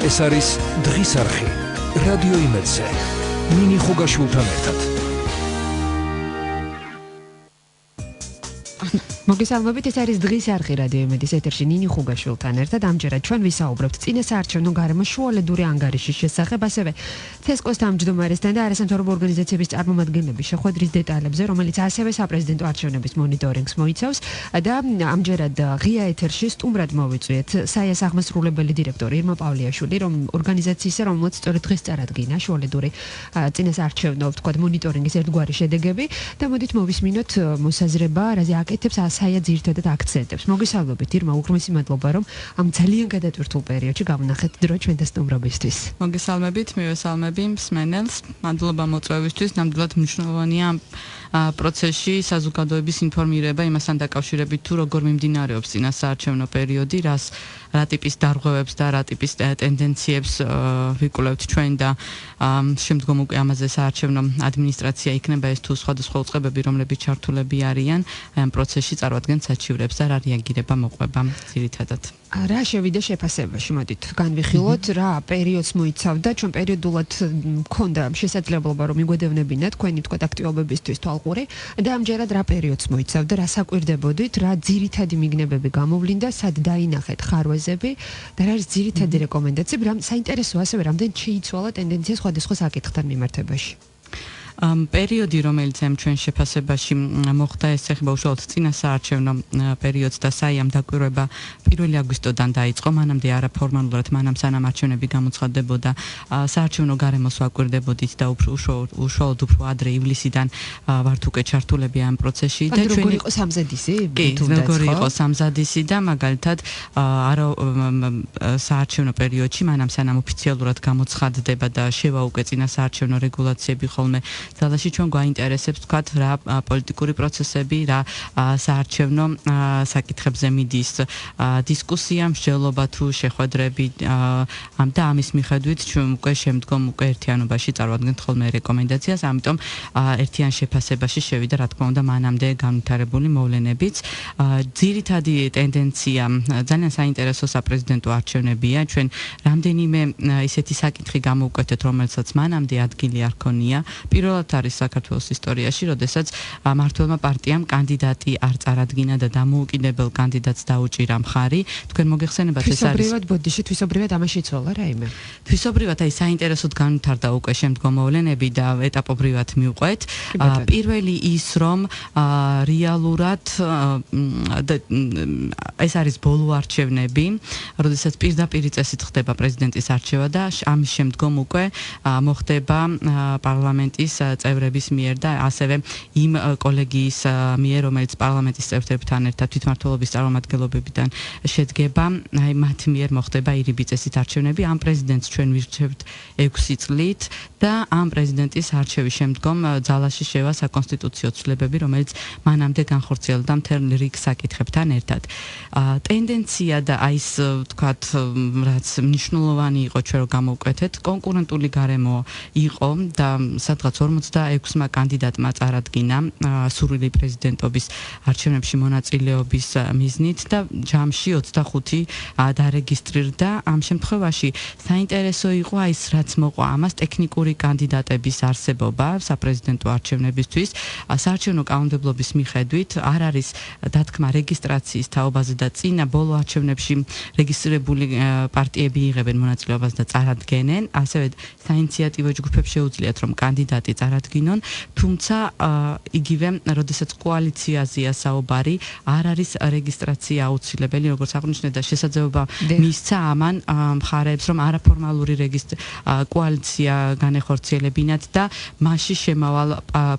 ეს არის დღის არხი რადიო იმედზე ნინი ხუგაშვილთან ერთად. მოგესალმებით, ეს არის დღის არხი რადიო იმედის ეთერში ნინი ხუგაშვილთან ერთად. ამჯერად ჩვენ ვისაუბრებთ წინასაარჩევნო გარემოს შუალედური ანგარიშის შესახებ, ასევე ცესკოს თავმჯდომარესთან და არასამთავრობო ორგანიზაციების წარმომადგენლების შეხვედრის დეტალებზე, რომელიც ასევე საპრეზიდენტო არჩევნების მონიტორინგს მოიცავს და ამჯერად ღია ეთერში სტუმრად მოვიწვიეთ საიასაღმოსრულებელი დირექტორი ირმა პავლიაშვილი, ორგანიზაციისა, რომელიც სწორედ დღეს წარადგინა შუალედური წინასაარჩევნო, ვთქვათ, მონიტორინგის ერთგვარი შედეგები და მოდით მოვისმინოთ მოსაზრება, რაზე აკეთებს საია ძირითადად აქცენტებს. მოგესალმებით, ირმა, უღრმესი მადლობა, რომ ამ ძალიან გადატვირთულ პერიოდში გამონახეთ დრო ჩვენ და სტუმრობისთვის. მოგესალმებით, მივესალმები მსმენელს, მადლობა მოწვევისთვის, ნამდვილად მნიშვნელოვანია პროცესში საზოგადოების ინფორმირება იმასთან დაკავშირებით თუ როგორ მიმდინარეობს წინასაარჩევნო პერიოდი, რა ტიპის დარღვევებს და რა ტიპის ტენდენციებს ვიკვლევთ ჩვენ და შემდგომ უკვე ამაზე საარჩევნო ადმინისტრაცია იქნება ეს თუ სხვადასხვა უწყებები, რომლებიც ჩართულები არიან ამ პროცესში წარმოადგენს საჩივრებს და რა რეაგირება მოყვება ძირითადად. რა შევიდა შეფასებაში, მოდით განვიხილოთ, რა პერიოდს მოიცავდა, ჩვენ პერიოდულად მქონდა შესაძლებლობა რომ მიგვედევნებინა თქვენი თქვა აქტივობებისთვის თვალყური და ამჯერად რა პერიოდს მოიცავდა, რა საკვირდებოდით, რა ძირითადი მიგნებები გამოვლინდა, სად დაინახეთ ხარვეზები და რა არის ძირითადი რეკომენდაციები, საინტერესოა ასევე რამდენი შეიცვალა ტენდენცია სხვადასხვა საკითხთან მიმართებაში. პერიოდი, რომელიც ამ ჩვენ შეფასებაში მოხდა, ეს ეხება უშუალოდ წინასაარჩევნო პერიოდს და საიამ დაკვირვება 1 აგვისტოდან დაიწყო, მანამდე არაფორმალურად, მანამ სანამ არჩევნები გამოცხადდებოდა, საარჩევნო გარემოს ვაკვირდებოდით და უშუალოდ უფრო ადრე ივლისიდან ვართ უკვე ჩართულები ამ პროცესში და როგორი იყო სამზადისი? როგორი იყო სამზადისი და მაგალითად საარჩევნო პერიოდში, მანამ სანამ ოფიციალურად გამოცხადდება და შევა უკვე წინასაარჩევნო რეგულაციები ხოლმე ძალაში ჩვენ გვაინტერესებს თქვათ რა პოლიტიკური პროცესები, რა საარჩევნო საკითხებზე მიდის დისკუსია, მსჯელობა თუ შეხვედრები და ამის მიხედვით ჩვენ უკვე შემდგომ უკვე ერთიანობაში წარვადგენთ ხოლმე რეკომენდაციას, ამიტომ ერთიან შეფასებაში შევიდა რა თქმა უნდა მანამდე განვითარებული მოვლენებიც. ძირითადი ტენდენცია ძალიან საინტერესო საპრეზიდენტო არჩევნებია, ჩვენ რამდენიმე ისეთი საკითხი გამოვკვეთეთ, რომელსაც მანამდე ადგილი არ ჰქონია. პირველად არის საქართველოს ისტორიაში, როდესაც მმართველმა პარტიამ კანდიდატი არ წარადგინა და დამოუკიდებელ კანდიდატს დაუჭირა მხარი. თქვენ მოგეხსენებათ ეს არის თვისობრივად ამაში იცვალა რაიმე? თვისობრივად აი საინტერესოდ განვითარდა უკვე შემდგომ მოვლენები და ეტაპობრივად მივყვეთ. პირველი ის რომ რეალურად ეს არის ბოლო არჩევნები, როდესაც პირდაპირ წესით ხდება პრეზიდენტის არჩევა და ამის შემდგომ უკვე მოხდება პარლამენტის წევრების მიერ და ასევე იმ კოლეგიის მიერ, რომელიც პარლამენტის წევრებთან ერთად თვითმმართველობის წარმომადგენლობებიდან შედგება, აი მათ მიერ მოხდება ირიბი წესით არჩევნები. ამ პრეზიდენტს ჩვენ ვირჩევთ 6 წლით და ამ პრეზიდენტის არჩევის შემდგომ ძალაში შევა საკონსტიტუციო ცვლილებები, რომელიც მანამდე განხორციელდა მთელ რიგ საკითხებთან ერთად. ტენდენცია და აი ეს თქვათ რაც მნიშვნელოვანი იყო ჩვენ რომ გამოვკვეთეთ, კონკურენტული გარემო იყო და სადღაც 46-მა კანდიდატმა წარადგინა სურვილი პრეზიდენტობის არჩევნებში მონაწილეობის მიზნით და ჯამში 25 დარეგისტრირდა. ამ შემთხვევაში საინტერესო იყო ის რაც მოყვა ამას ტექნიკური კანდიდატების არსებობა საპრეზიდენტო არჩევნებისთვის. საარჩევნო კანონმდებლობის მიხედვით არ არის დათქმა რეგისტრაციის თაობაზე და წინა ბოლო არჩევნებში რეგისტრირებული პარტიები იღებენ მონაწილეობას და წარადგენენ. ასევე საინიციატივო ჯგუფებს შეუძლიათ რომ კანდიდატი წარადგინონ, თუმცა იგივე, როდესაც კოალიციაზეა საუბარი, არ არის რეგისტრაცია აუცილებელი, როგორც აღნიშნეთ და შესაძლებლობა მისცა ამან მხარეებს, რომ არაფორმალური კოალიცია განეხორციელებინათ და მასში შემავალ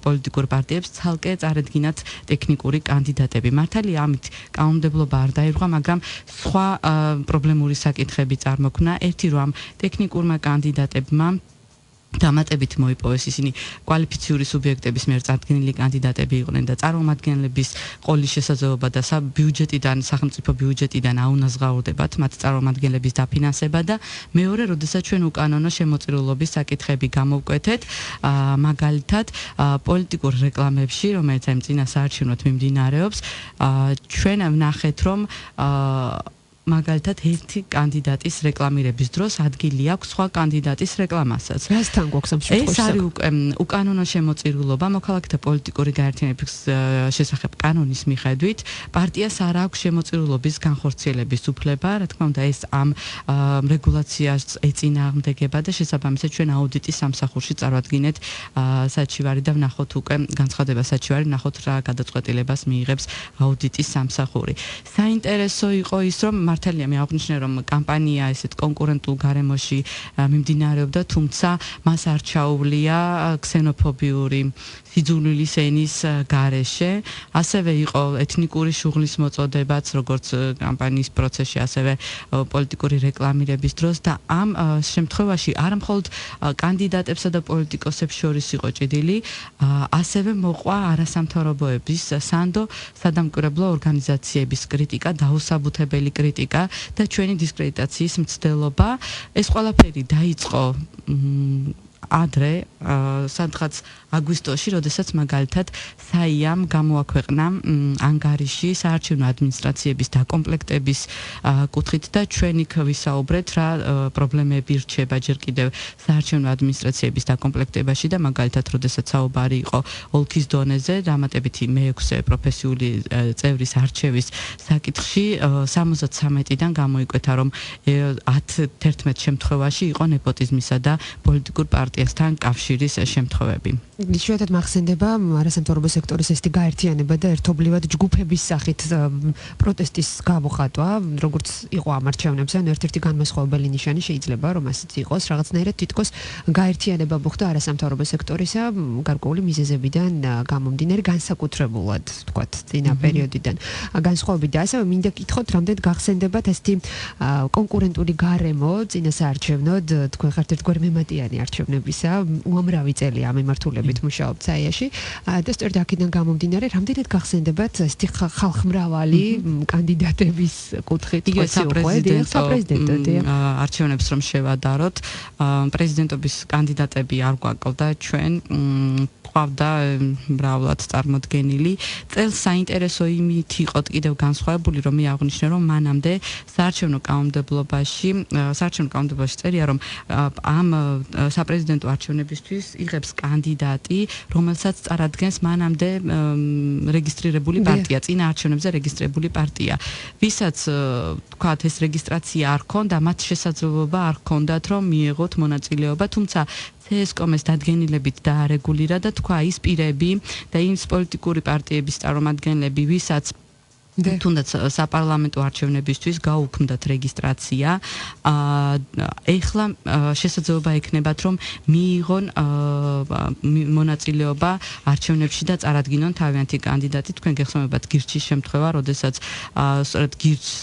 პოლიტიკურ პარტიებს ცალკე წარადგინათ ტექნიკური კანდიდატები. მართალია ამით კანონმდებლობა არ დაირღვა, მაგრამ სხვა პრობლემური საკითხები წარმოქმნა. ერთი რომ ამ ტექნიკურმა კანდიდატებმა დამატებით მოიპოვეს ისინი კვალიფიციური სუბიექტების მიერ წარდგენილი კანდიდატები იყვნენ და წარმომადგენლების ყოლის შესაძლებლობა და ბიუჯეტიდან, სახელმწიფო ბიუჯეტიდან აუნაზღაურდებათ მათ წარმომადგენლების დაფინანსება და მეორე, როდესაც ჩვენ უკანონო შემოწირულობის საკითხები გამოვკვეთეთ, მაგალითად, პოლიტიკურ რეკლამებში, რომელიც ამ წინასაარჩევნოდ მიმდინარეობს, ჩვენ ვნახეთ, რომ მაგალითად ერთი კანდიდატის რეკლამირების დროს ადგილი აქვს სხვა კანდიდატის რეკლამასაც. რასთან გვაქვს ამ შემთხვევაში? ეს არის უკანონო შემოწირულობა მოქალაქეთა პოლიტიკური გაერთიანების შესახებ კანონის მიხედვით პარტიას არ აქვს შემოწირულობის განხორციელების უფლება, რა თქმა უნდა ეს ამ რეგულაციას ეწინააღმდეგება და შესაბამისად ჩვენ აუდიტის სამსახურში წარვადგინეთ საჩივარი და ვნახოთ უკვე განცხადება საჩივარი, ვნახოთ რა გადაწყვეტილებას მიიღებს აუდიტის სამსახური. საინტერესო იყო ის, რომ მართალია მე აღნიშნე, რომ კამპანია ესეთ კონკურენტულ გარემოში მიმდინარეობდა, თუმცა მას არ ჩაუვლია ქსენოფობიური სიძულვილის ენის გარეშე, ასევე იყო ეთნიკური შუღლის მოწოდებაც, როგორც კამპანიის პროცესში, ასევე პოლიტიკური რეკლამირების დროს და ამ შემთხვევაში არა მხოლოდ კანდიდატებსა და პოლიტიკოსებს შორის იყო ჭიდილი, ასევე მოყვა არასამთავრობოების სანდო სადამკვირვებლო ორგანიზაციების კრიტიკა, დაუსაბუთებელი კრიტიკა და ჩვენი დისკრედიტაციის მცდელობა. ეს ყველაფერი დაიწყო ადრე, სადღაც აგვისტოში, როდესაც მაგალითად საიამ გამოაქვეყნა ანგარიში საარჩევნო ადმინისტრაციების დაკომპლექტების კუთხით და ჩვენ იქ ვისაუბრეთ რა პრობლემები რჩება ჯერ კიდევ საარჩევნო ადმინისტრაციების დაკომპლექტებაში და მაგალითად როდესაც საუბარი იყო ოლქის დონეზე დამატებითი მე-6 პროფესიული წევრის არჩევის საკითხში 73-დან გამოიკვეთა რომ 10-11 შემთხვევაში იყო ნეპოტიზმისა და პოლიტიკურ პარტიასთან კავშირის შემთხვევები. იშვიათად მახსენდება არასამთავრობო სექტორის ესეთი გაერთიანება და ერთობლივად ჯგუფების სახით პროტესტის გამოხატვა, როგორც იყო ამ არჩევნებზე, ანუ ერთ-ერთი განმასხვავებელი ნიშანი შეიძლება რომ ასეც იყოს, რაღაცნაირად თითქოს გაერთიანება მოხდა არასამთავრობო სექტორისა გარკვეული მიზეზებიდან გამომდინარე, განსაკუთრებულად თქვათ წინა პერიოდიდან განსხვავებით და ასევე მინდა გითხოთ, რამდენად გახსენდებათ ესეთი კონკურენტული გარემო წინასაარჩევნოდ, თქვენ ხართ ერთგვარი მემატიანი არჩევნებისა, უამრავი წელია ამ მიმართულებით მუშაობთ საიაში და სწორედ აქედან გამომდინარე, რამდენად გახსენდებათ ესეთი ხალხმრავალი კანდიდატების კუთხით საპრეზიდენტო არჩევნებს რომ შევადაროთ, პრეზიდენტობის კანდიდატები არ გვაკლდა ჩვენ ყავდა მრავლად წარმოდგენილი. წელს საინტერესო იმით იყო კიდევ განსხვავებული, რომ მე აღვნიშნე, რომ მანამდე საარჩევნო კანონმდებლობაში წერია, რომ ამ საპრეზიდენტო არჩევნებისთვის იღებს კანდიდატი, რომელსაც წარადგენს მანამდე რეგისტრირებული პარტია, წინა არჩევნებზე რეგისტრირებული პარტია. ვისაც თქვათ ეს რეგისტრაცია არ ჰქონდა, მათ შესაძლებლობა არ ჰქონდათ, რომ მიეღოთ მონაწილეობა, თუმცა ცესკოს დადგენილებით დაარეგულირა და თქვა ის პირები და ის პოლიტიკური პარტიების წარმომადგენლები, ვისაც თუნდაც საპარლამენტო არჩევნებისთვის გაუქმდათ რეგისტრაცია, ეხლა შესაძლებლობა ექნებათ, რომ მიიღონ მონაწილეობა არჩევნებში და წარადგინონ თავიანთი კანდიდატი. თქვენ გეხსოვებათ გირჩის შემთხვევა, როდესაც სწორედ გირჩს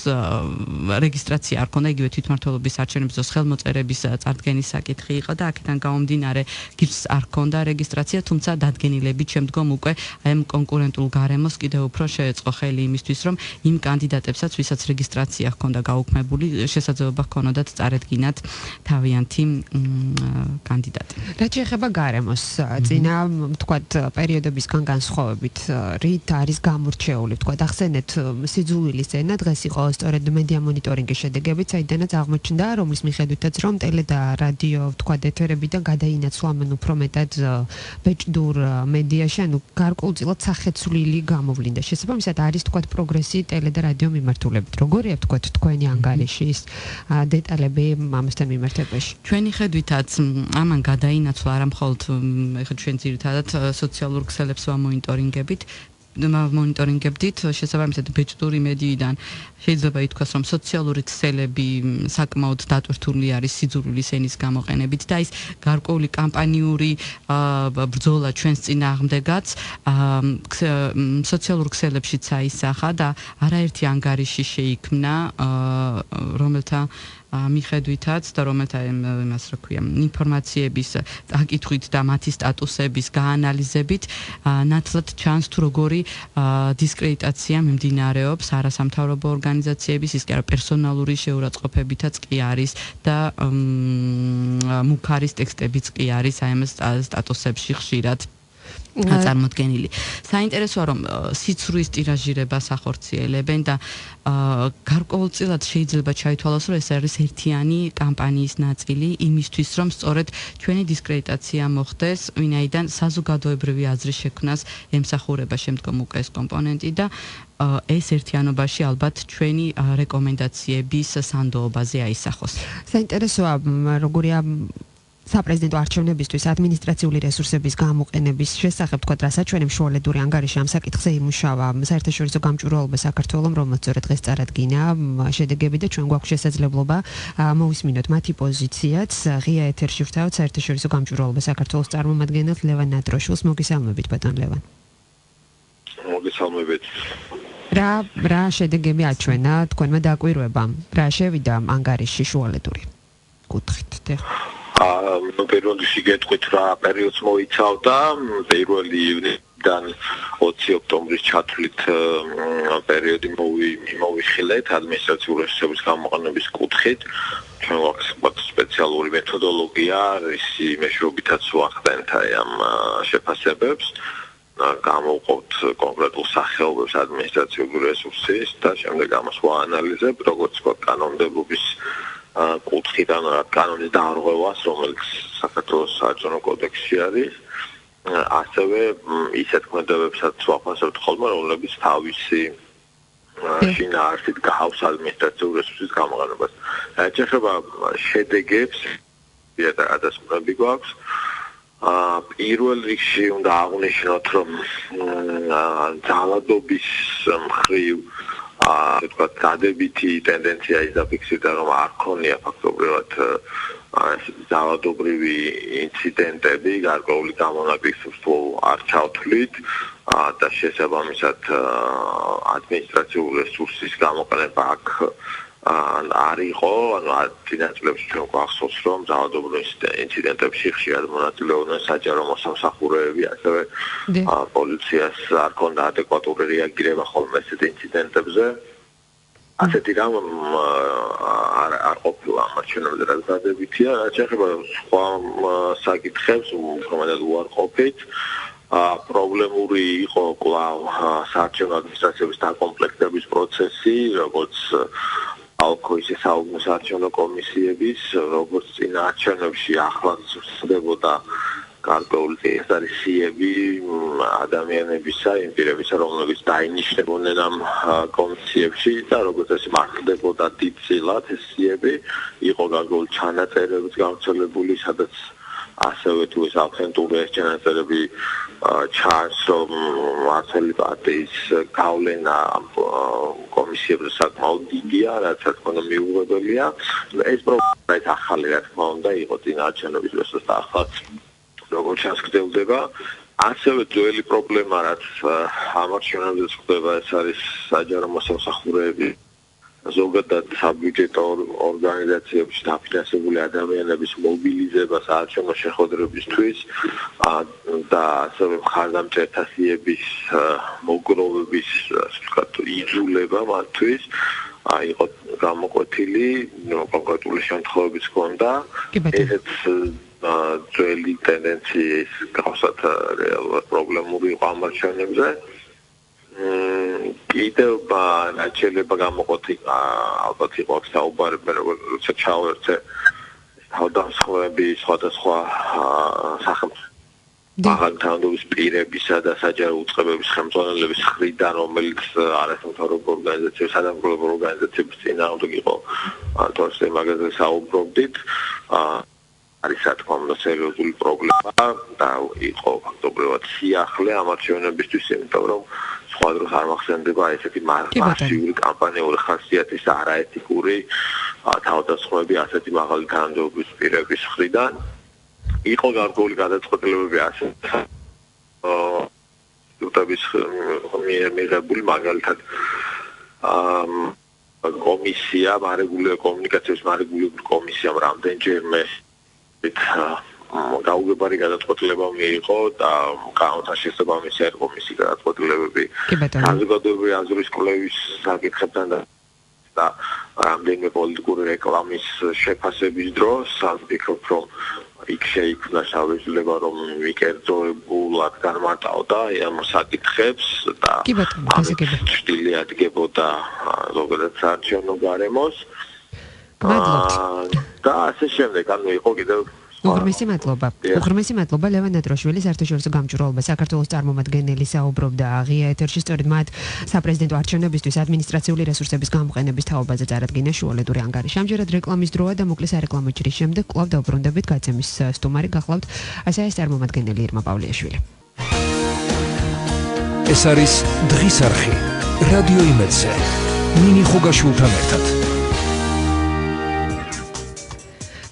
რეგისტრაცია არ ჰქონდა, იგივე თვითმმართველობის არჩევნების დროს ხელმოწერების წარდგენის საკითხი იყო და აქედან გამომდინარე გირჩს არ ჰქონდა რეგისტრაცია, თუმცა დადგენილებით შემდგომ უკვე ამ კონკურენტულ გარემოს კიდევ უფრო შეეწყო ხელი იმისთვის, რომ იმ კანდიდატებსაც, ვისაც რეგისტრაცია ჰქონდა გაუქმებული, შესაძლებლობა ჰქონოდათ წარედგინათ თავიანთი კანდიდატი. რაც შეეხება გარემოს, წინა თქვათ პერიოდებისგან განსხვავებით, რით არის გამორჩეული, თქვათ ახსენეთ სიძულვილის ენა, დღეს იყო სწორედ მედია მონიტორინგის შედეგებით, საიდანაც აღმოჩნდა, რომლის მიხედვითაც რომ ტელე და რადიო თქვათ ეთერებიდან გადაინაცვლა უფრო მეტად ბეჭდურ მედიაში, ანუ გარკვეულწილად სახეცვლილი გამოვლინდა. შესაბამისად არის თქვათ პროგრესი ტელე და რადიო მიმართულებით. როგორია თქვათ თქვენი ანგარიშის დეტალები ამასთან მიმართებაში? ჩვენი ხედვითაც ამან გადაინაცვლა არა მხოლოდ ეხლა ჩვენ ძირითადად სოციალურ ქსელებს ვამონიტორინგებით, მონიტორინგებდით, შესაბამისად ბეჭდური მედიიდან შეიძლება ითქვას, რომ სოციალური ქსელები საკმაოდ დატვირთული არის სიძულვილის ენის გამოყენებით და ის გარკვეული კამპანიური ბრძოლა ჩვენს წინააღმდეგაც სოციალურ ქსელებშიც აისახა და არაერთი ანგარიში შეიქმნა, რომელთა მიხედვითაც და რომელთა იმას რა ქვია ინფორმაციების დაკითხვით და მათი სტატუსების გაანალიზებით ნათლად ჩანს თუ როგორი დისკრედიტაცია მიმდინარეობს არასამთავრობო ორგანიზაციების, ის კი არა პერსონალური შეურაცხყოფებითაც კი არის და მუქარის ტექსტებიც კი არის აი ამ სტატუსებში ხშირად. წარმოდგენილი. საინტერესოა რომ სიცრუის ტირაჟირებას ახორციელებენ და გარკვეულწილად შეიძლება ჩაითვალოს რომ ეს არის ერთიანი კამპანიის ნაწილი იმისთვის რომ სწორედ ჩვენი დისკრედიტაცია მოხდეს, ვინაიდან საზოგადოებრივი აზრის შექმნას ემსახურება შემდგომ უკვე ეს კომპონენტი და ეს ერთიანობაში ალბათ ჩვენი რეკომენდაციების სანდოობაზე აისახოს. საინტერესოა როგორია საპრეზიდენტო არჩევნებისთვის ადმინისტრაციული რესურსების გამოყენების შესახებ თქვა რასაჩვენებ შუალედური ანგარიში ამ საკითხზე იმუშავა საერთაშორისო გამჭვირვალობა საქართველოს რომელსაც სწორედ დღეს წარადგინა შედეგები და ჩვენ გვაქვს შესაძლებლობა მოვისმინოთ მათი პოზიციაც ღია ეთერში ვრთავთ საერთაშორისო გამჭვირვალობა საქართველოს წარმომადგენელს ლევან ნატროშვილს მოგესალმებით ბატონ ლევან მოგესალმებით რა შედეგები აჩვენა თქვენმა დაკვირვებამ რა შევიდა ანგარიში შუალედური კუთხით პირველ რიგში გეტყვით რა პერიოდს მოიცავდა პირველი ივნისიდან 20 ოქტომბრის ჩათვლით პერიოდი მოვიხილეთ ადმინისტრაციული რესურსების გამოყენების კუთხით ჩვენ გვაქვს სპეციალური მეთოდოლოგია ისი მეშვეობითაც ვახდენთ ამ შეფასებებს გამოვყავთ კონკრეტულ სახეობებს ადმინისტრაციული რესურსის და შემდეგ ამას ვაანალიზებ როგორც კანონმდებლობის კუთხიდან კანონის დაარღვევას, რომელიც საქართველოს საარჩევნო კოდექსში არის, ასევე ისეთ ქმედებებსაც ვაფასებთ ხოლმე, რომლებიც თავისი შინაარსით გავს ადმინისტრაციული რესურსის გამოყენებას. შეეხება შედეგებს, გადასმები გვაქვს. პირველ რიგში უნდა აღვნიშნოთ, რომ ძალადობის მხრივ თქვათ დადებითი ტენდენცია ის დაფიქსირდა რომ არ ქონია ფაქტობრივად ძალადობრივი ინციდენტები გარკვეული გამონაკლისს თუ არ ჩავთვლით და შესაბამისად ადმინისტრაციული რესურსის გამოყენება აქ არ იყო ანუ წინასწლებში ჩვენ გვახსოვს რომ ძალადობრივ ინციდენტებში ხშირად მონაწილეობდნენ საჯარო მოსამსახურეები ასევე პოლიციას არ ქონდა ადეკვატური რეაგირება ხოლმე ესეთ ინციდენტებზე ასეთი რამ არ ყოფილა ამ არჩევნებზე რაც დადებითია რაც შეეხება სხვა საკითხებს უბრალოდ უარყოფით პრობლემური იყო კვლავ საარჩევნო ადმინისტრაციების დაკომპლექტების პროცესი როგორც ალკოისის საარჩევნო კომისიების როგორც წინა არჩევნებში ახლაც ხდებოდა გარკვეული წესარისიები ადამიანებისა იმ პირებისა რომლებიც დაინიშნებოდნენ ამ კომისიებში და როგორც ეს მართლდებოდა დიდწილად ეს სიები იყო გარკვეული ჩანაწერებიც გავრცელებული სადაც ასევე თუ ეს ავთენტური ეს ჩანაწერები ჩანს რომ მართალი პარტიის გავლენა კომისიებზე საკმაოდ დიდია რაც თქმა უნდა მიუღებელია ეს პრობლემა ეს ახალი რა თქმა უნდა იყო წინა არჩევნების დროს და ახლაც როგორც ჩანს გრძელდება ასევე ძველი პრობლემა რაც ამ არჩევნებზე ხდება ეს არის საჯარო მოსამსახურეები ზოგადად საბიუჯეტო ორგანიზაციების დაფინანსებული ადამიანების მობილიზება საარჩევნო შეხვედრებისთვის და ასევე მხარდამჭერთა სიების მოგროვების ვთქვათ იძულება მათთვის იყო გამოკვეთილი კონკრეტული შემთხვევებიც ჰქონდა ესეც ძველი ტენდენციის გასვათ რეალურად პრობლემური იყო ამ არჩევნებზე კიდევ შეიძლება გამოყოფი ალბათ იყო საუბარი როცა ჩავერთე თავდამსხმეები სხვადასხვა სახელმწიფოს პირებისა და საჯარო უწყებების ხელმძღვანელების მხრიდან რომელიც არასამთავრობო ორგანიზაციების სადამკვირვებლო ორგანიზაციების წინააღმდეგ იყო თორსე მაგაზე საუბრობდით არის რა თქმა უნდა სერიოზული პრობლემა და იყო ფაქტობრივად სიახლე ამ არჩევნებისთვის იმიტომ რომ სხვა დროს არ მახსენდება ესეთი მასიური კამპანიური ხასიათის არაეთიკური თავდასხმები ასეთი მაღალი თანამდებობის პირების მხრიდან იყო გარკვეული გადაწყვეტილებები ასე დუტების მიღებული მაგალითად კომისია მარეგულირებული კომუნიკაციების მარეგულირებული კომისიამ რამდენჯერმე გაუგებარი გადაწყვეტილება მიიღო და კანონთან შესაბამისი კომისიის გადაწყვეტილებები საზოგადოებრივი აზრის კვლევის საკითხებთან და რამდენიმე პოლიტიკური რეკლამის შეფასების დროს ვფიქრობ რომ იქ შეიქმნა შავიზლება, რომ მიკერძოებულად განმარტავდა ამ საკითხებს და ჭრილი ადგებოდა ზოგადად საარჩევნო გარემოს. და ასე შემდეგ, იყო კიდევ უღრმესი მადლობა ლევან ნატროშვილის საერთაშორისო გამჭვირვალობა საქართველოს წარმომადგენელი საუბრობდა ღია ეთერში სწორედ მათ საპრეზიდენტო არჩევნებისთვის ადმინისტრაციული რესურსების გამოყენების თაობაზე წარადგინა შუალედური ანგარიში. ამჯერად რეკლამის დროა და მოკლე სარეკლამო ჭრის შემდეგ კვლავ დავბრუნდებით გაცემის სტუმარი გახლავთ ასე ეს წარმომადგენელი ირმა პავლიაშვილი. ეს არის დღის არხი რადიო იმედზე ნინი ხუგაშვილთან ერთად.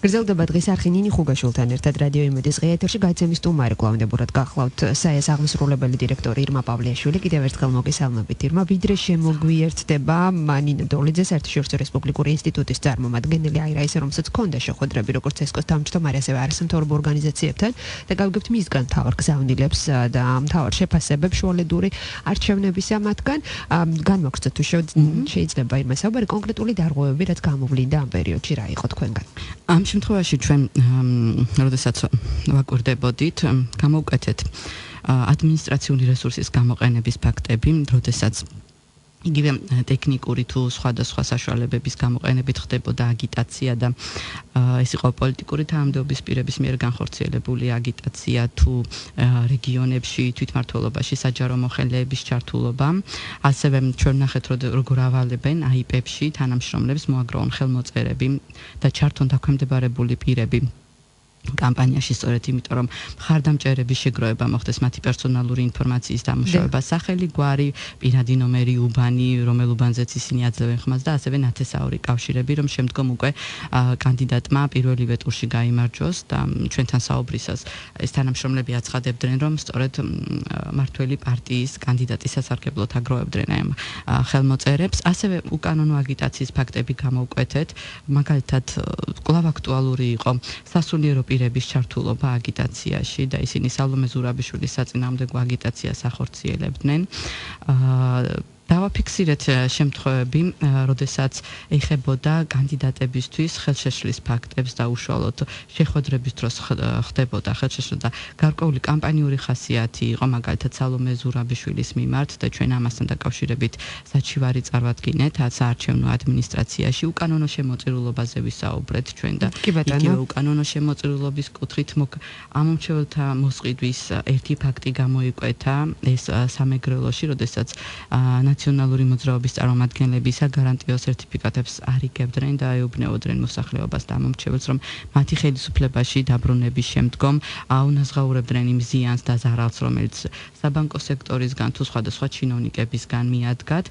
გრძელდება დღის არხი ნინი ხუგაშვილთან ერთად რადიო იმედის ღია ეთერში გაცემის სტუმარი კვლავდებურად გახლავთ საეს აღმასრულებელი დირექტორი ირმა პავლიაშვილი. კიდევ ერთხელ მოგესალმებით ირმა. ვიდრე შემოგვიერთდება ნინო დოლიძე საერთაშორისო რესპუბლიკური ინსტიტუტის წარმომადგენელი, რა ისე რომელსაც ჰქონდა შეხვედრები როგორც ცესკოს თავმჯდომარესა და არასამთავრობო ორგანიზაციებთან და გავიგებთ მისგან მთავარ გზავნილებს და მთავარ შეფასებებს შუალედური არჩევნებისა მათგან. განმოგცეთ თუ შეიძლება ირმა საუბარი კონკრეტული დარღვევები რაც გამოვლინდა ამ პერიოდში რა იყო თქვენგან. ამ შემთხვევაში ჩვენ როდესაც ვაკვირდებოდით გამოვკვეთეთ ადმინისტრაციული რესურსის გამოყენების ფაქტები, როდესაც იგივე ტექნიკური თუ სხვადასხვა საშუალებების გამოყენებით ხდებოდა აგიტაცია და ეს იყო პოლიტიკური თანამდებობის პირების მიერ განხორციელებული აგიტაცია თუ რეგიონებში თვითმმართველობაში საჯარო მოხელეების ჩართულობა. ასევე ჩვენ ნახეთ როგორ ავალებენ აიპებში თანამშრომლებს მოაგროვონ ხელმოწერები და ჩართონ დაქვემდებარებული პირები კამპანიაში სწორედ იმიტომ რომ მხარდამჭერების შეგროვება მოხდეს მათი პერსონალური ინფორმაციის დამუშავება, სახელი, გვარი, პირადი ნომერი, უბანი, რომელ უბანზეც ისინი აძლევენ ხმას და ასევე ნათესაური კავშირები, რომ შემდგომ უკვე კანდიდატმა პირველივე ტურში გაიმარჯვოს და ჩვენთან საუბრისას ეს თანამშრომლები აცხადებდნენ, რომ სწორედ მართველი პარტიის კანდიდატის სასარგებლოდ აგროვებდნენ ამ ხელმოწერებს. ასევე უკანონო აგიტაციის ფაქტები გამოვკვეთეთ, მაგალითად კვლავ აქტუალური იყო სასულიერო პირების ჩართულობა აგიტაციაში და ისინი სალომე ზურაბიშვილის საწინააღმდეგო აგიტაციას ახორციელებდნენ. დავაფიქსირეთ შემთხვევები, როდესაც ეხებოდა კანდიდატებისთვის ხელშეშლის ფაქტებს და უშუალოდ შეხვედრების დროს ხდებოდა ხელშეშლა და გარკვეული კამპანიური ხასიათი იყო, მაგალითად სალომე ზურაბიშვილის მიმართ და ჩვენ ამასთან დაკავშირებით საჩივარი წარვადგინეთ საარჩევნო ადმინისტრაციაში უკანონო შემოწირულობაზე ვისაუბრეთ ჩვენ და იგივე უკანონო შემოწირულობის კუთხით ამომრჩეველთა მოსყიდვის ერთი ფაქტი გამოიკვეთა ეს სამეგრელოში, როდესაც ნაციონალური მოძრაობის წარმომადგენლები საგარანტიო სერტიფიკატებს არიგებდნენ და ეუბნებოდნენ მოსახლეობას და ამომრჩეველს, რომ მათი ხელისუფლებაში დაბრუნების შემდგომ აუნაზღაურებდნენ იმ ზიანს და ზარალს, რომელიც საბანკო სექტორისგან თუ სხვადასხვა ჩინოვნიკებისგან მიადგათ.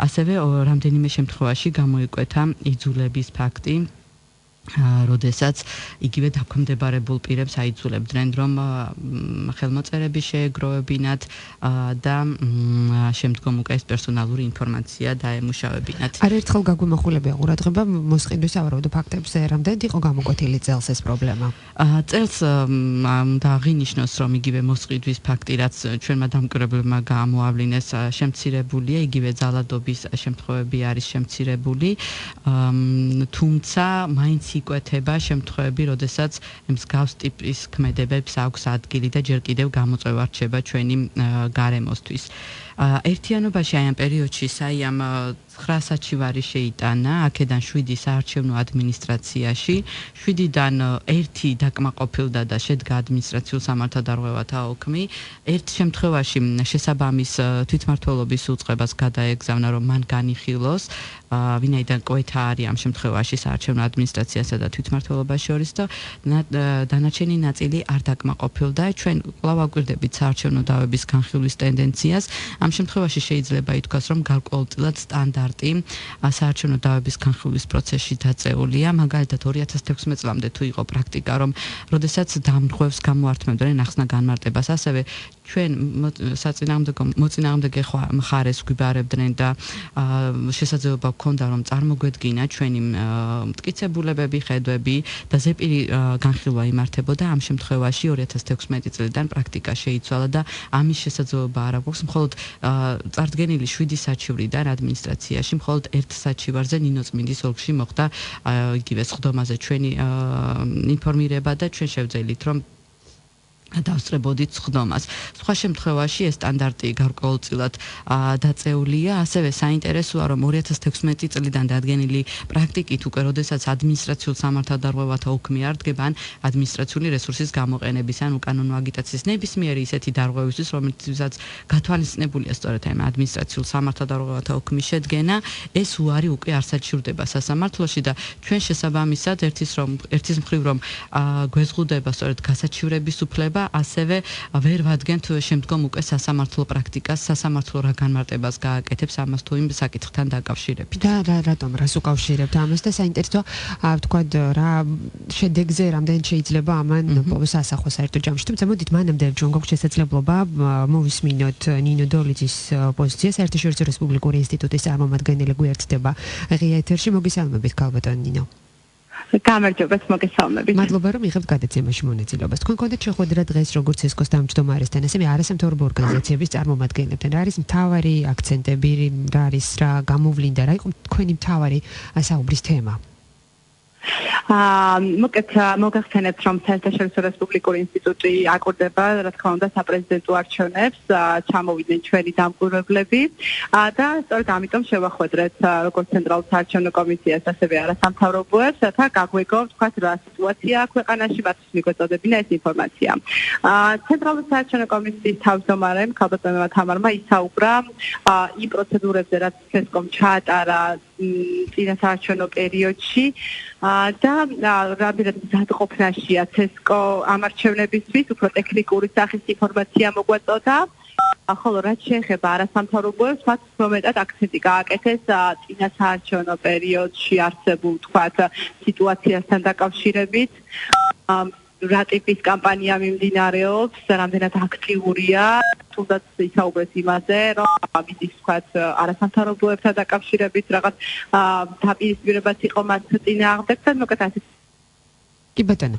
ასევე რამდენიმე შემთხვევაში გამოიკვეთა იძულების ფაქტი, როდესაც იგივე დაქვემდებარებულ პირებს აიძულებდნენ, რომ ხელმოწერები შეეგროვებინათ და შემდგომ უკვე ეს პერსონალური ინფორმაცია დაემუშავებინათ. არაერთხელ გაგვიმახვილებია ყურადღება მოსყიდვის სავარაუდო ფაქტებზე, რამდენად იყო გამოკვეთილი წელს ეს პრობლემა? წელს და აღინიშნოს, რომ იგივე მოსყიდვის ფაქტი, რაც ჩვენმა დამკვირვებლებმა გამოავლინეს, შემცირებულია, იგივე ძალადობის შემთხვევები არის შემცირებული, თუმცა მაინც იკვეთება შემთხვევები, როდესაც მსგავს ტიპის ქმედებებს აქვს ადგილი და ჯერ კიდევ გამოწვევა რჩება ჩვენი გარემოსთვის. ერთიანობაში აი ამ პერიოდში საიამ 9 საჩივარი შეიტანა, აქედან 7 საარჩევნო ადმინისტრაციაში, 7-დან 1 დაკმაყოფილდა და შედგა ადმინისტრაციულ სამართალდარღვევათა ოქმი. ერთ შემთხვევაში შესაბამის თვითმმართველობის უწყებას გადაეგზავნა, რომ მან განიხილოს, ვინაიდან კვეთა არის ამ შემთხვევაში საარჩევნო ადმინისტრაციასა და თვითმმართველობას შორის და დანარჩენი ნაწილი არ დაკმაყოფილდა. ჩვენ კვლავ აკვირდებით საარჩევნო დავების განხილვის ტენდენციას. ამ შემთხვევაში შეიძლება ითქვას, რომ გარკვეულწილად სტანდარტი საარჩევნო დავების განხილვის პროცესში დაწეულია. მაგალითად 2016 წლამდე თუ იყო პრაქტიკა, რომ როდესაც დამრღვევს გამოართმევდნენ ახსნა განმარტებას, ასევე ჩვენ მოწინააღმდეგე მხარეს გვიბარებდნენ და შესაძლებლობა გქონდა რომ წარმოგვედგინა ჩვენი მტკიცებულებები, ხედვები და ზეპირი განხილვა იმართებოდა. ამ შემთხვევაში 2016 წლიდან პრაქტიკა შეიცვალა და ამის შესაძლებლობა არ აქვს. მხოლოდ წარდგენილი 7 საჩივრიდან ადმინისტრაციაში მხოლოდ ერთ საჩივარზე ნინო წმინდის ოლქში მოხდა იგივე სხდომაზე ჩვენი ინფორმირება და ჩვენ შევძელით რომ დავსწრებოდით სხდომას. სხვა შემთხვევაში ეს სტანდარტი გარკვეულწილად დაწეულია. ასევე საინტერესოა რომ 2016 წლიდან დადგენილი პრაქტიკით უკვე როდესაც ადმინისტრაციულ სამართალდარღვევათა უქმი არდგება ან ადმინისტრაციული რესურსის გამოყენების ან უკანონო აგიტაციის ნებისმიერი ისეთი დარღვევისთვის, რომელთაც გათვალისწინებულია სწორედ ამ ადმინისტრაციულ სამართალდარღვევათა უქმის შედგენა, ეს უარი უკვე არ საჩივრდება სასამართლოში და ჩვენ შესაბამისად ერთის მხრივ რომ გვეზღუდება სწორედ გასაჩივრების უფლება, ასევე ვერ ვადგენთ შემდგომ უკვე სასამართლო პრაქტიკას, სასამართლო რა განმარტებას გააკეთებს ამას თუ იმ საკითხთან დაკავშირებით. და რატომ რას უკავშირებთ ამას და საინტერესოა ვთქვათ რა შედეგზე რამდენი შეიძლება ამან სასახოს საერთო ჯამში. თუმცა მოდით მანამდე ჩვენ გვაქვს შესაძლებლობა მოვისმინოთ ნინო დოლიძის პოზიცია საერთაშორისო რესპუბლიკური ინსტიტუტის წარმომადგენელი გვერდება ღია ეთერში. მოგესალმებით ქალბატონ ნინო. გამარჯობათ, მოგესალმებით. მადლობა რომ იღებთ გადაცემაში მონაწილეობას. თქვენ გქონდათ შეხვედრა დღეს როგორც ცესკოს თავმჯდომარესთან, ასევე არასამთავრობო ორგანიზაციების წარმომადგენლებთან. რა არის მთავარი აქცენტები, რა არის რა გამოვლინდა, რა იყო თქვენი მთავარი საუბრის თემა? მოგახსენებთ რომ საერთაშორისო რესპუბლიკური ინსტიტუტი აკვირდება რა თქმა უნდა საპრეზიდენტო არჩევნებს, ჩამოვიდნენ ჩვენი დამკვირვებლები და სწორედ ამიტომ შევახვედრეთ როგორც ცენტრალურ საარჩევნო კომისიას, ასევე არასამთავრობოებს, რათა გაგვეგო თქვათ რა სიტუაციაა ქვეყანაში, მათთვის მიგვეწოდებინა ეს ინფორმაცია. ცენტრალურ საარჩევნო კომისიის თავმჯდომარემ ქალბატონმა თამარმა ისაუბრა იმ პროცედურებზე, რაც ცესკომ ჩაატარა წინასაარჩევნო პერიოდში და რამდენად მზადყოფნაშია ცესკო ამ არჩევნებისთვის, უფრო ტექნიკური სახის ინფორმაცია მოგვაწოდა. ხოლო რაც შეეხება არასამთავრობოებს, მათ უმეტად აქცენტი გააკეთეს წინასაარჩევნო პერიოდში არსებულ თქვათ სიტუაციასთან დაკავშირებით. რა ტიპის კამპანია მიმდინარეობს, რამდენად აქტიურია, თუნდაც ისაუბრეს იმაზე, რომ ამის თქვათ არასამთავრობოებთან დაკავშირებით რაღაც დაპირისპირებაც იყო მათ წინააღმდეგ, მოკლედ ასე. კი ბატონო.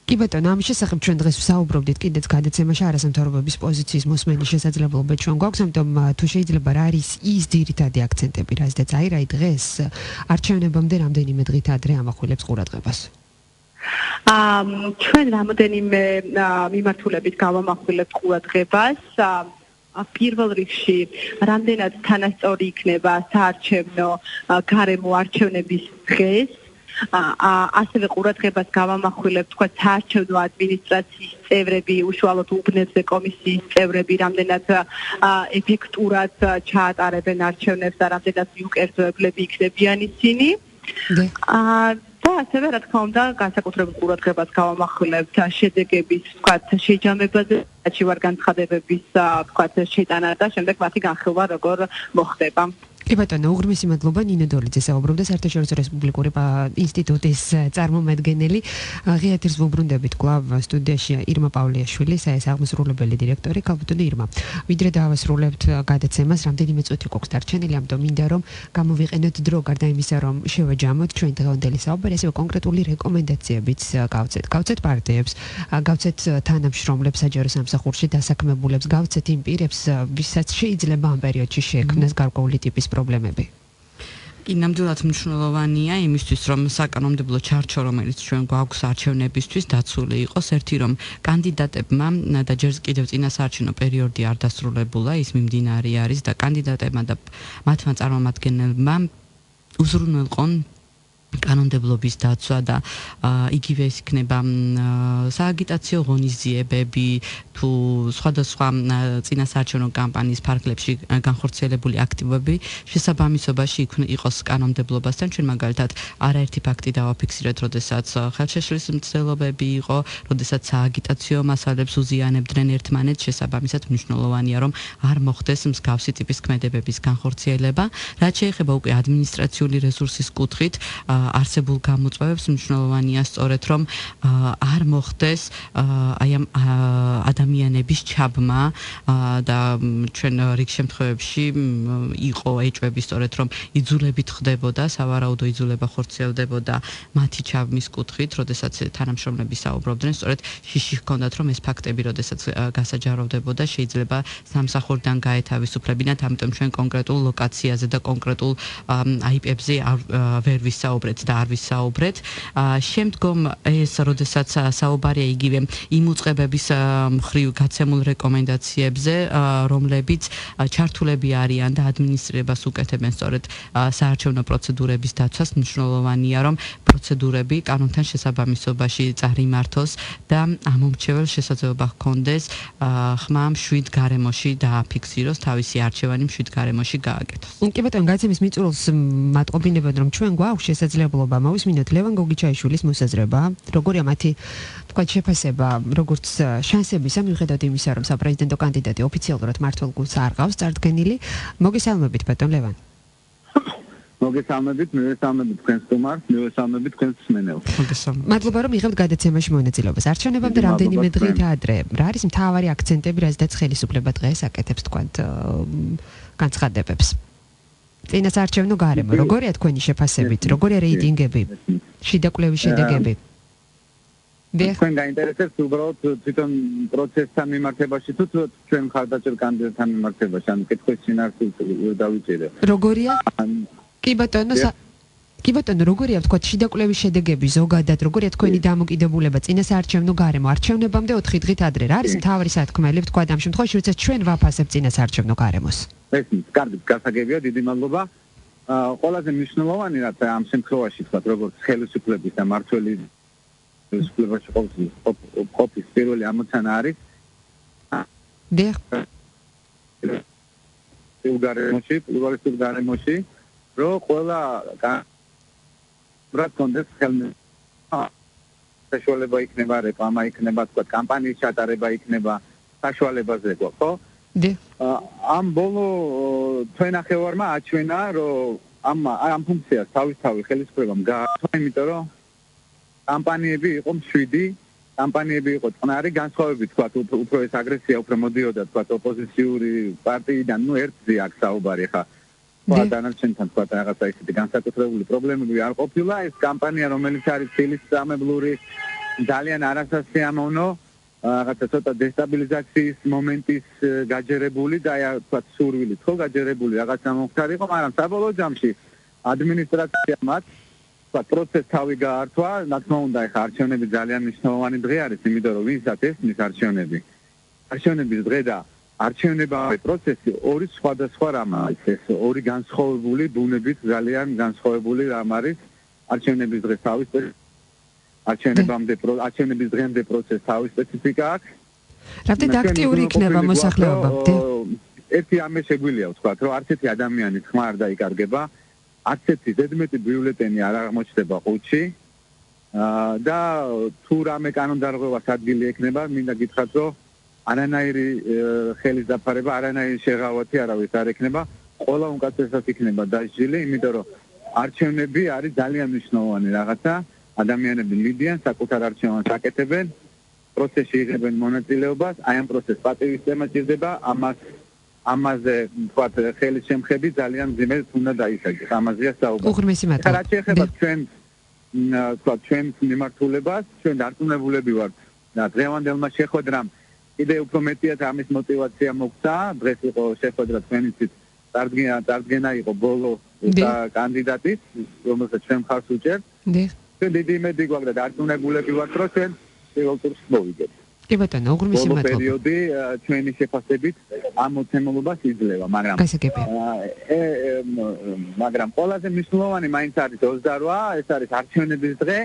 კი ბატონო, ამის შესახებ ჩვენ დღეს ვსაუბრობდით კიდეც გადაცემაში არასამთავრობოების პოზიციის მოსმენის შესაძლებლობა ჩვენ გვაქვს, ამიტომ თუ შეიძლება რა არის ის ძირითადი აქცენტები, რაზეც აი დღეს არჩევნებამდე რამდენიმე დღით ადრე ამახვილებს ყურადღებას. ჩვენ რამოდენიმე მიმართულებით გავამახვილებთ ყურადღებას. პირველ რიგში რამდენად თანასწორი იქნება საარჩევნო გარემო არჩევნების დღეს. ასევე ყურადღებას გავამახვილებთ თქვა საარჩევნო ადმინისტრაციის წევრები, უშუალოდ უბნებზე კომისიის წევრები, რამდენად ეფექტურად ჩაატარებენ არჩევნებს და რამდენად მიუკერძოებლები იქნებიან ისინი. და ასევე რა თქმა უნდა განსაკუთრებულ ყურადღებას გავამახვილებთ შედეგების თქვათ შეჯამებაზე, საჩივარ განცხადებების თქვათ შეტანა და შემდეგ მათი განხილვა როგორ მოხდება. კი ბატონო, უღრმესი მადლობა ნინო დოლიძე საუბრობდა საერთაშორისო რესპუბლიკური ინსტიტუტის წარმომადგენელი. ღია ეთერს ვუბრუნდებით კვლავ სტუდიაში ირმა პავლეაშვილი, საერთაშორისო დირექტორი. ქალბატონო ირმა, ვიდრე დავასრულებთ გადაცემას, რამდენიმე წუთი გვაქვს დარჩენილი, ამიტომ მინდა რომ გამოვიყენოთ დრო გარდა იმისა, რომ შევაჯამოთ ჩვენ დღევანდელი საუბარი, ასევე კონკრეტული რეკომენდაციებიც გავცეთ პარტიებს, გავცეთ თანამშრომლებს საჯარო სამსახურში დასაქმებულებს, გავცეთ იმ პირებს, ვისაც შეიძლება ამ პერიოდში შეექმნას გარკვეული ტიპის პრობლემები. კი, ნამდვილად მნიშვნელოვანია იმისთვის, რომ საკანონმდებლო ჩარჩო, რომელიც ჩვენ გვაქვს არჩევნებისთვის, დაცული იყოს. ერთი რომ კანდიდატებმა და ჯერ კიდევ წინასაარჩევნო პერიოდი არ დასრულებულა, ის მიმდინარე არის და კანდიდატებმა და მათმა წარმომადგენლებმა უზრუნველყონ კანონმდებლობის დაცვა და იგივე ის იქნება სააგიტაციო ღონისძიებები თუ სხვადასხვა წინასაარჩევნო კამპანიის ფარგლებში განხორციელებული აქტივობები შესაბამისობაში იყოს კანონმდებლობასთან. ჩვენ მაგალითად არაერთი ფაქტი დავაფიქსირეთ, როდესაც ხელშეშლის მცდელობები იყო, როდესაც სააგიტაციო მასალებს უზიანებდნენ ერთმანეთს, შესაბამისად მნიშვნელოვანია რომ არ მოხდეს მსგავსი ტიპის ქმედებების განხორციელება. რაც შეეხება უკვე ადმინისტრაციული რესურსის კუთხით, არსებულ გამოწვევებს მნიშვნელოვანია სწორედ რომ არ მოხდეს აი ამ ადამიანების ჩაბმა და ჩვენ რიგ შემთხვევებში იყო ეჭვები სწორედ რომ იძულებით ხდებოდა სავარაუდო იძულება ხორციელდებოდა მათი ჩაბმის კუთხით, როდესაც თანამშრომლები საუბრობდნენ, სწორედ შიში ჰქონდათ რომ ეს ფაქტები როდესაც გასაჯაროვდებოდა შეიძლება სამსახურიდან გაეთავისუფლებინათ, ამიტომ ჩვენ კონკრეტულ ლოკაციაზე და კონკრეტულ IP-ებზე ვერ ვისაუბრეთ და არ ვისაუბრეთ. Შემდგომ ეს როდესაც საუბარია იგივე იმ უწყებების მხრივ გაცემულ რეკომენდაციებზე, რომლებიც ჩართულები არიან და ადმინისტრირებას უკეთებენ სწორედ საარჩევნო პროცედურების დაცვას, მნიშვნელოვანია რომ პროცედურები კანონთან შესაბამისობაში წარიმართოს და ამომრჩეველ შესაძლებლობა ჰქონდეს ხმა მშვიდ გარემოში დააფიქსიროს, თავისი არჩევანი მშვიდ გარემოში გააკეთოს. კი ბატონო, გაცემის მიწურულს მატყობინებად რომ ჩვენ გვაქვს შესაძლებლობა მოვისმინოთ ლევან გოგიჩაიშვილის მოსაზრება, როგორია მათი თქვა შეფასება, როგორც შანსებისა მიუხედავად იმისა, რომ საპრეზიდენტო კანდიდატი ოფიციალურად მმართველ გულს არ ყავს წარდგენილი. მოგესალმებით ბატონ ლევან. მოგესალმებით, მივესალმებით თქვენს სტუმარს, მივესალმებით თქვენს მსმენელს. მადლობა რომ იღებთ გადაცემაში მონაწილეობას. არჩევნებამდე რამდენიმე დღით ადრე. რა არის მთავარი აქცენტები, რაზედაც ხელისუფლება დღეს აკეთებს თქვათ განცხადებებს? წინასაარჩევნო გარემო, როგორია თქვენი შეფასებით, როგორია რეიტინგები, შიდა კვლევის შედეგები? თქვენ გაინტერესებს უბრალოდ თვითონ პროცესთან მიმართებაში თუ ჩვენ მხარდაჭერ კანდიდატთან მიმართებაში, ან კითხვის შინაარსს დავიჭირე. როგორია? კი ბატონო, როგორია თქვა შიდა კვლევის შედეგები ზოგადად, როგორია თქვენი დამოკიდებულება წინასაარჩევნო გარემო არჩევნებამდე 4 დღით ადრე? რა არის მთავარი სათქმელი თქვა ამ შემთხვევაში, როდესაც ჩვენ ვაფასებთ წინასაარჩევნო გარემოს? კარგი, გასაგებია, დიდი მადლობა. ყველაზე მნიშვნელოვანი რაც ამ შემთხვევაში თქვა, როგორც ხელისუფლების და მმართველის ხელისუფლებაში ყოფის პირველი ამოცანა არის პლურალისტურ გარემოში, რომ ყველა რაც კონდეს საშუალება იქნება, რეკლამა იქნება, თქვა კამპანიის ჩატარება იქნება საშუალებაზე გვაქვს, ხო? ამ ბოლო თვენახევარმა აჩვენა, რომ ამ ფუნქციას თავისთავად ხელისუფლებამ გაართვა, იმიტომ რომ კამპანიები იყო მშვიდი, კამპანიები იყო წყნარი, განსხვავებით თქვა უფრო ეს აგრესია უფრო მოდიოდა თქვა ოპოზიციური პარტიიდან, ერთზე აქ საუბარი ხა. დანარჩენთან თქვა რაღაცა ისეთი განსაკუთრებული პრობლემები არ ყოფილა, ეს კამპანია რომელიც არის ფილისწამებლური, ძალიან არასასიამოვნო, რაღაცა ცოტა დესტაბილიზაციის მომენტის გაჯერებული და აი თქვა სურვილით ხო გაჯერებული რაღაცა მომხდარიყო, მაგრამ საბოლოო ჯამში ადმინისტრაციამ მათ პროცესს თავი გაართვა, რა თქმა უნდა, ეხა არჩევნები ძალიან მნიშვნელოვანი დღე არის, იმიტომ რომ ვინცაც ესმის არჩევნები. არჩევნების დღე და არჩევნებრივი პროცესი ორი სხვადასხვა რამ არის, ეს ორი განსხვავებული ბუნებით ძალიან განსხვავებული რამ არის. არჩევნების დღე თავის არჩევნების დღემდე პროცესს თავის სპეციფიკა აქვს. რამდენად აქტიური იქნება მოსახლეობა? ერთი ამე შეგვიძლია ვთქვათ, რომ არც ერთი ადამიანი ხმა არ დაიკარგება. არც ერთი ზედმეტი ბიულეტენი არ აღმოჩნდება ყუთში და თუ რამე კანონდარღვევას ადგილი ექნება, მინდა გითხრათ, რომ არანაირი ხელის დაფარება, არანაირი შეღავათი არავის არ ექნება, ყველა უმკაცრესად იქნება დასჯილი, იმიტომ რომ არჩევნები არის ძალიან მნიშვნელოვანი რაღაცა, ადამიანები მიდიან, საკუთარ არჩევანს აკეთებენ, პროცესში იღებენ მონაწილეობას, აი ამ პროცესს პატივისცემა ჭირდება, ამაზე თქვათ ხელის შემხები ძალიან ძიმედ უნდა დაისაჯეს, ამაზეა საუბარი. უღრმესი მადლობა. რაც შეეხება ჩვენს მიმართულებას, ჩვენ დარწმუნებულები ვართ და დღევანდელმა შეხვედრამ კიდევ უფრო მეტიათ ამის мотиваცია მოგვცა, დღეს იყო შეხვედრა თქვენიცით, წარდგენა იყო ბოლო კანდიდატის, რომელსაც ჩვენ მხარს უჭერთ. ჩვენ დიდი იმედი გვაქვს და დარწმუნებულები ვართ, რომ ჩვენ პირველ ტურს მოვიგებთ. კი ბატონო, უღრმესი მადლობა. ბოლო პერიოდი ჩვენი შეფასებით ამ მოცემულობას იძლევა, მაგრამ ყველაზე მნიშვნელოვანი მაინც არის 28, ეს არის არჩევნების დღე.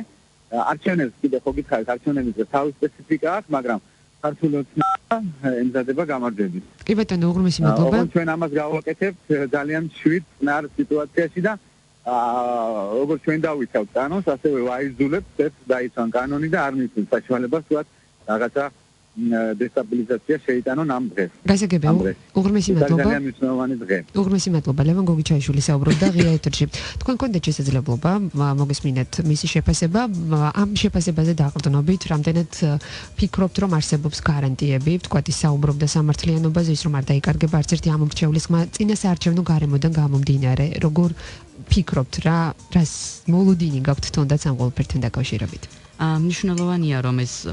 არჩევნებს კიდე ხო გითხარით, არჩევნების დღე თავის სპეციფიკა აქვს, მაგრამ ქართული ოცნება ემზადება გამარჯვებით. კი ბატონო, უღრმესი მადლობა. ჩვენ ამას გავაკეთებთ ძალიან მშვიდ წნარ სიტუაციაში და როგორც ჩვენ დავიცავთ კანონს, ასევე ვაიზულებთ, ეს დაიცვან კანონი და არ მისცემს საშუალებას თქვათ რაღაცა დესტაბილიზაცია შეიტანონ ამ დღეს. გასაგებია, უღრმესი მადლობა. ძალიან მნიშვნელოვანი დღე. უღრმესი მადლობა ლევან გოგიჩაიშვილი საუბრობდა ღია ეთერში. თქვენ გქონდათ შესაძლებლობა მოგესმინეთ მისი შეფასება, ამ შეფასებაზე დაყრდნობით, რამდენად ფიქრობთ, რომ არსებობს გარანტიები, თქვათ ის საუბრობდა სამართლიანობაზე, ის რომ არ დაიკარგება არც ერთი ამომრჩევლის ხმა წინასაარჩევნო გარემოდან გამომდინარე. როგორ ფიქრობთ, რას მოლოდინი გაქვთ თუნდაც ამ ყველაფერთან დაკავშირებით? მნიშვნელოვანია რომ ეს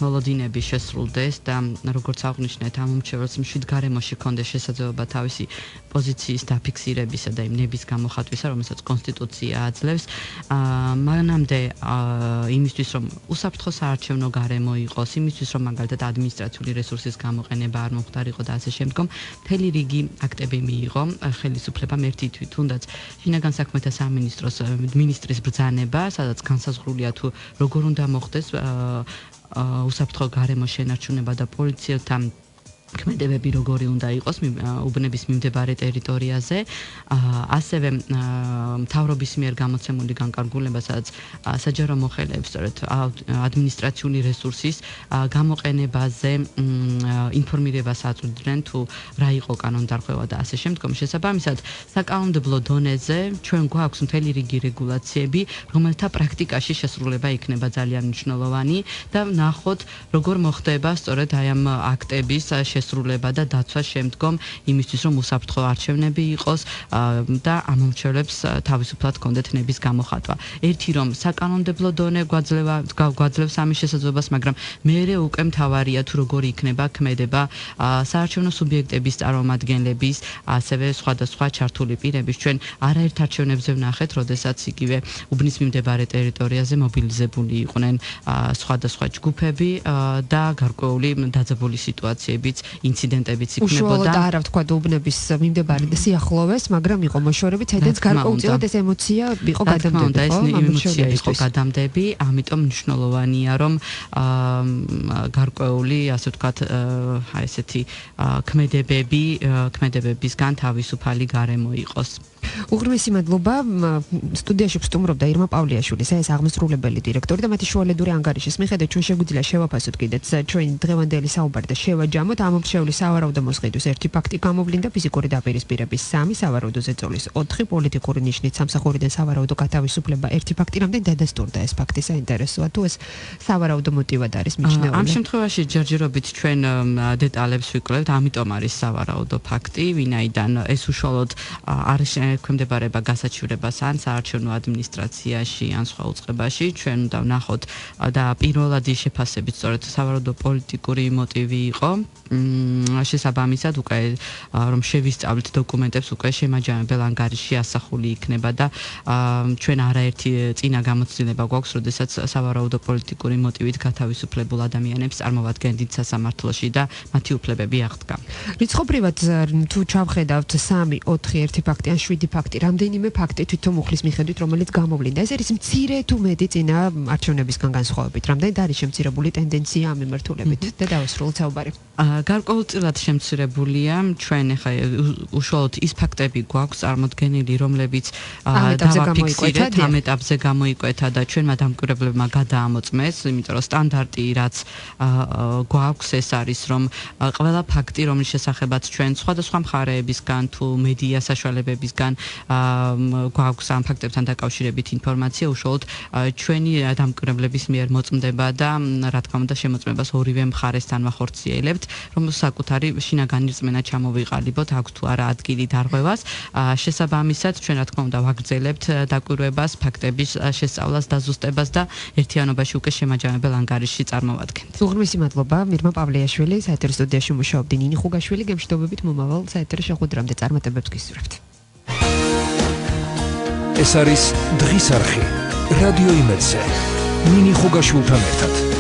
მოლოდინები შესრულდეს და როგორც აღნიშნეთ ამომრჩეველს მშვიდ გარემოში ჰქონდეს შესაძლებლობა თავისი პოზიციის დაფიქსირებისა და იმ ნების გამოხატვისა, რომელსაც კონსტიტუცია აძლევს. მანამდე იმისთვის რომ უსაფრთხო საარჩევნო გარემო იყოს, იმისთვის რომ მაგალითად ადმინისტრაციული რესურსის გამოყენება არ მომხდარიყო და ასე შემდგომ, მთელი რიგი აქტები მიიღო ხელისუფლებამ ერთი თუნდაც შინაგან საქმეთა სამინისტროს მინისტრის ბრძანება, სადაც განსაზღვრულია თუ როგორ უნდა მოხდეს უსაფრთხო გარემოს შენარჩუნება და პოლიციელთან ქმედებები როგორი უნდა იყოს უბნების მიმდებარე ტერიტორიაზე, ასევე მთავრობის მიერ გამოცემული განკარგულება, სადაც საჯარო მოხელეებს სწორედ ადმინისტრაციული რესურსის გამოყენებაზე ინფორმირებას აწვდიდნენ თუ რა იყო კანონდარღვევა და ასე შემდგომ. შესაბამისად, საკანონმდებლო დონეზე ჩვენ გვაქვს მთელი რიგი რეგულაციები, რომელთა პრაქტიკაში შესრულება იქნება ძალიან მნიშვნელოვანი და ნახოთ როგორ მოხდება სწორედ აი ამ აქტების შესრულება და დაცვა შემდგომ იმისთვის რომ უსაფრთხო არჩევნები იყოს და ამომრჩევლებს თავისუფლად ჰქონდეთ ნების გამოხატვა. ერთი რომ საკანონმდებლო დონე გვაძლევს ამის შესაძლებლობას, მაგრამ მერე უკვე მთავარია თუ როგორი იქნება ქმედება საარჩევნო სუბიექტების წარმომადგენლების, ასევე სხვადასხვა ჩართული პირების. ჩვენ არაერთ არჩევნებზე ვნახეთ, როდესაც იგივე უბნის მიმდებარე ტერიტორიაზე მობილიზებული იყვნენ სხვადასხვა ჯგუფები და გარკვეული დაძაბული სიტუაციებიც ინციდენტებიც იქნებოდა. უშუალოდ არა ვთქვა უბნების მიმდებარე სიახლოვეს, მაგრამ იყო მოშორებით, საიდანაც გარკვეულწილად ეს ემოცია იყო გადამდები, ეს ემოცია იყო გადამდები, ამიტომ მნიშვნელოვანია რომ გარკვეული, ასე ვთქვათ, ესეთი ქმედებებისგან თავისუფალი გარემო იყოს. უღრმესი მადლობა. სტუდიაში სტუმრობდა ირმა პავლეაშვილი, ეს აღმასრულებელი დირექტორი და მათი შუალედური ანგარიშის მიხედვით ჩვენ შეგვიძლია შევაფასოთ კიდეც ჩვენი დღევანდელი საუბარი და შევაჯამოთ. ამომრჩევლის სავარაუდო მოსყიდვის ერთი ფაქტი გამოვლინდა, ფიზიკური დაპირისპირების 3, სავარაუდო ზეწოლის 4, პოლიტიკური ნიშნით სამსახურიდან სავარაუდო გათავისუფლება ერთი ფაქტი. რამდენი დადასტურდა ეს ფაქტი? საინტერესოა თუ ეს სავარაუდო მოტივად არის მიჩნეული. ამ შემთხვევაში ჯერჯერობით ჩვენ დეტალებს ვიკვლევთ, ამიტომ არის სავარაუდო ფაქტი, ვინაიდან ეს უშუალოდ არის ექვემდებარება გასაჩივრებას ან საარჩევნო ადმინისტრაციაში ან სხვა უწყებაში. ჩვენ უნდა ვნახოთ და პირველად ის შეფასებით სწორედ სავარაუდო პოლიტიკური მოტივი იყო. შესაბამისად უკვე რომ შევისწავლით დოკუმენტებს, უკვე შემაჯამებელ ანგარიში ასახული იქნება და ჩვენ არაერთი წინა გამოცდილება გვაქვს, როდესაც სავარაუდო პოლიტიკური მოტივით გათავისუფლებულ ადამიანებს წარმოვადგენდით სასამართლოში და მათი უფლებები აღდგა. რიცხობრივად თუ ჩავხედავთ 3, 4, ერთი ფაქტი ან 7 ფაქტი, რამდენიმე ფაქტი თვითონ მუხლის მიხედვით, რომელიც გამოვლინდა. ეს არის მცირე თუ მეტი წინა არჩევნებისგან განსხვავებით. რამდენად არის შემცირებული ტენდენცია ამ მიმართულებით და დავასრულოთ საუბარი. გარკვეულწილად შემცირებულია. ჩვენ ახლა უშუალოდ ის ფაქტები გვაქვს წარმოდგენილი, რომლებიც დავაფიქსირეთ, ამ ეტაპზე გამოიკვეთა და ჩვენმა დამკვირვებლებმა გადაამოწმეს, იმიტომ რომ სტანდარტი რაც გვაქვს ეს არის, რომ ყველა ფაქტი, რომლის შესახებაც ჩვენ სხვადასხვა მხარეებისგან თუ მედია საშუალებებისგან გვაქვს ამ ფაქტებთან დაკავშირებით ინფორმაცია, უშუალოდ ჩვენი დამკვირვებლების მიერ მოწმდება და რა თქმა უნდა შემოწმებას ორივე მხარესთან ვახორციელებთ, რომ საკუთარი შინაგანი რწმენა ჩამოვიყალიბოთ, აქვს თუ არა ადგილი დარღვევას. შესაბამისად, ჩვენ რა თქმა უნდა ვაგრძელებთ დაკვირვებას, ფაქტების შესწავლას, დაზუსტებას და ერთიანობაში უკვე შემაჯამებელ ანგარიში წარმოვადგენთ. უღრმესი მადლობა. ირმა პავლეაშვილი, საეთერო სტუდიაში მუშაობდი, ნინი ხუგაშვილი, გემშვიდობებით მომავალ საეთერო შეხვედრამდე წარმატებებს გისურვებთ. ეს არის დღის არხი რადიო იმედზე. ნინი ხუგაშვილთან ერთად.